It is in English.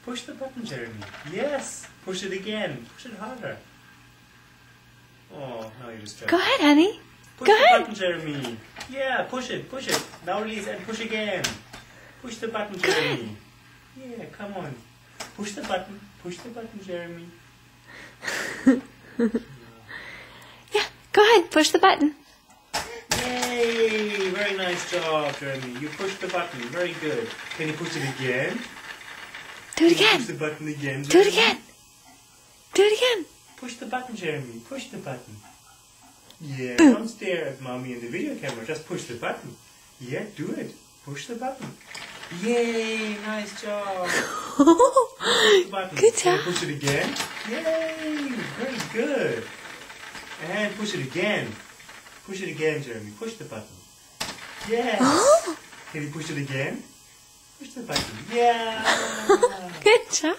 Push the button, Jeremy. Yes. Push it again. Push it harder. Oh, now you're distracted. Go ahead, honey. Push Go the ahead. button, Jeremy. Yeah, push it. Push it. Now release and push again. Push the button, Jeremy. Yeah, come on. Push the button. Push the button, Jeremy. Yeah, go ahead. Push the button. Yay! Very nice job, Jeremy. You pushed the button. Very good. Can you push it again? Do it Can you again. push the button again, Do Jeremy? it again. Do it again. Push the button, Jeremy. Push the button. Yeah, don't stare at mommy in the video camera. Just push the button. Yeah, do it. Push the button. Yay! Nice job. Push the button. Good Can job. you push it again? Yay! Very good. And push it again. Push it again, Jeremy. Push the button. Yes. Oh, Can you push it again? Push the button. Yeah. good job.